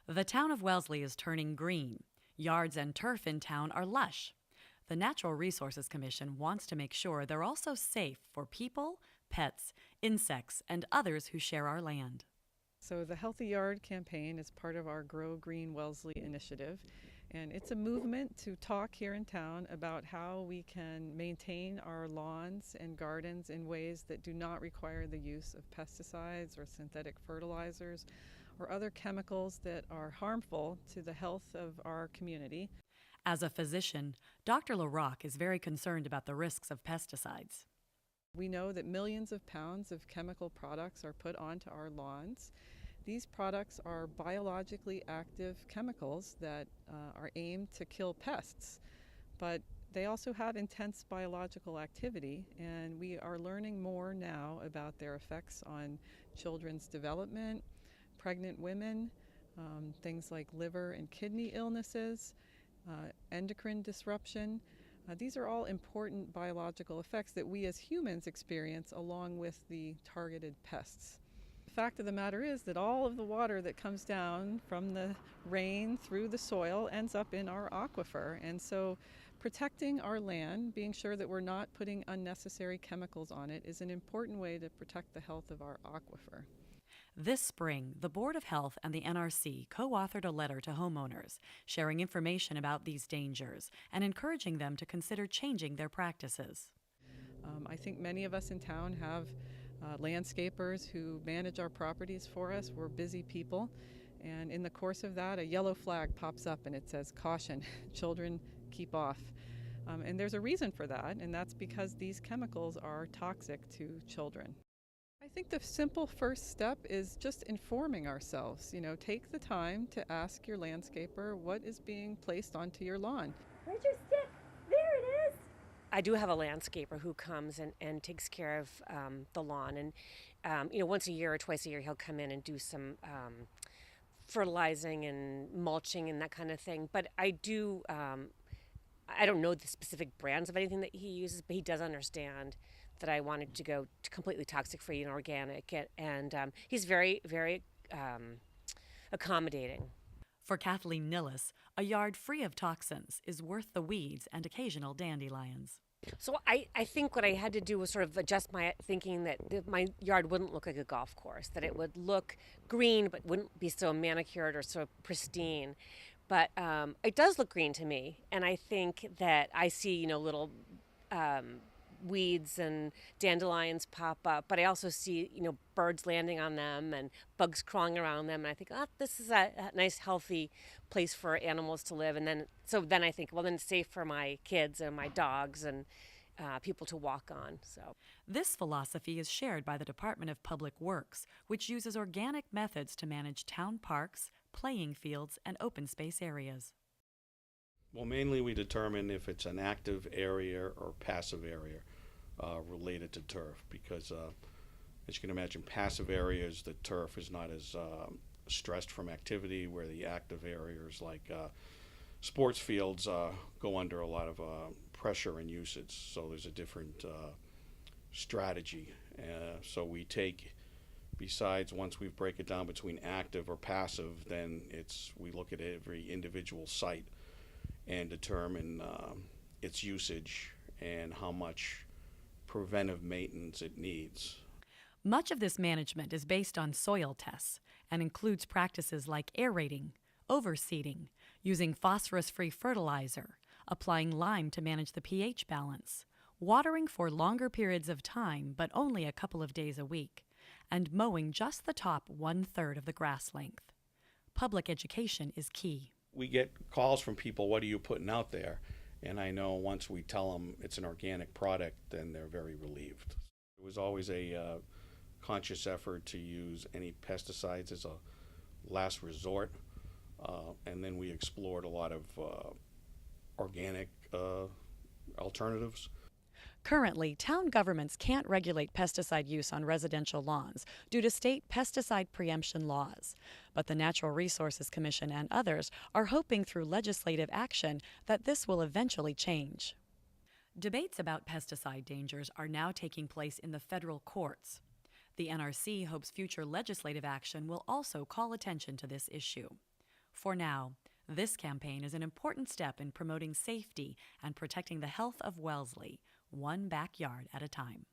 The town of Wellesley is turning green. Yards and turf in town are lush. The Natural Resources Commission wants to make sure they're also safe for people, pets, insects, and others who share our land. So the Healthy Yard campaign is part of our Grow Green Wellesley initiative, and it's a movement to talk here in town about how we can maintain our lawns and gardens in ways that do not require the use of pesticides or synthetic fertilizers or other chemicals that are harmful to the health of our community. As a physician, Dr. LaRocque is very concerned about the risks of pesticides. We know that millions of pounds of chemical products are put onto our lawns. These products are biologically active chemicals that are aimed to kill pests, but they also have intense biological activity, and we are learning more now about their effects on children's development, pregnant women, things like liver and kidney illnesses, endocrine disruption. These are all important biological effects that we as humans experience along with the targeted pests. The fact of the matter is that all of the water that comes down from the rain through the soil ends up in our aquifer. And so protecting our land, being sure that we're not putting unnecessary chemicals on it, is an important way to protect the health of our aquifer. This spring, the Board of Health and the NRC co-authored a letter to homeowners, sharing information about these dangers and encouraging them to consider changing their practices. I think many of us in town have landscapers who manage our properties for us. We're busy people, and in the course of that, a yellow flag pops up and it says, "Caution, children, keep off." And there's a reason for that, and that's because these chemicals are toxic to children. I think the simple first step is just informing ourselves. Take the time to ask your landscaper what is being placed onto your lawn. Where's your stick? There it is. I do have a landscaper who comes and takes care of the lawn. And, once a year or twice a year, he'll come in and do some fertilizing and mulching and that kind of thing. But I don't know the specific brands of anything that he uses, but he does understand that I wanted to go to completely toxic-free and organic, and he's very, very accommodating. For Kathleen Nillis, a yard free of toxins is worth the weeds and occasional dandelions. So I think what I had to do was sort of adjust my thinking that my yard wouldn't look like a golf course, that it would look green but wouldn't be so manicured or so pristine. But it does look green to me, and I think that I see, little weeds and dandelions pop up, but I also see, birds landing on them and bugs crawling around them, and I think, this is a nice, healthy place for animals to live. And then I think, well, then it's safe for my kids and my dogs and people to walk on. So this philosophy is shared by the Department of Public Works, which uses organic methods to manage town parks, playing fields, and open space areas. Well, mainly we determine if it's an active area or passive area related to turf, because as you can imagine, passive areas, the turf is not as stressed from activity, where the active areas like sports fields go under a lot of pressure and usage. So there's a different strategy. So we take, besides, once we break it down between active or passive, then we look at every individual site and determine its usage and how much preventive maintenance it needs. Much of this management is based on soil tests and includes practices like aerating, overseeding, using phosphorus-free fertilizer, applying lime to manage the pH balance, watering for longer periods of time but only a couple of days a week, and mowing just the top 1/3 of the grass length. Public education is key. We get calls from people, what are you putting out there? And I know once we tell them it's an organic product, then they're very relieved. It was always a conscious effort to use any pesticides as a last resort, and then we explored a lot of organic alternatives. Currently, town governments can't regulate pesticide use on residential lawns due to state pesticide preemption laws. But the Natural Resources Commission and others are hoping through legislative action that this will eventually change. Debates about pesticide dangers are now taking place in the federal courts. The NRC hopes future legislative action will also call attention to this issue. For now, this campaign is an important step in promoting safety and protecting the health of Wellesley, one backyard at a time.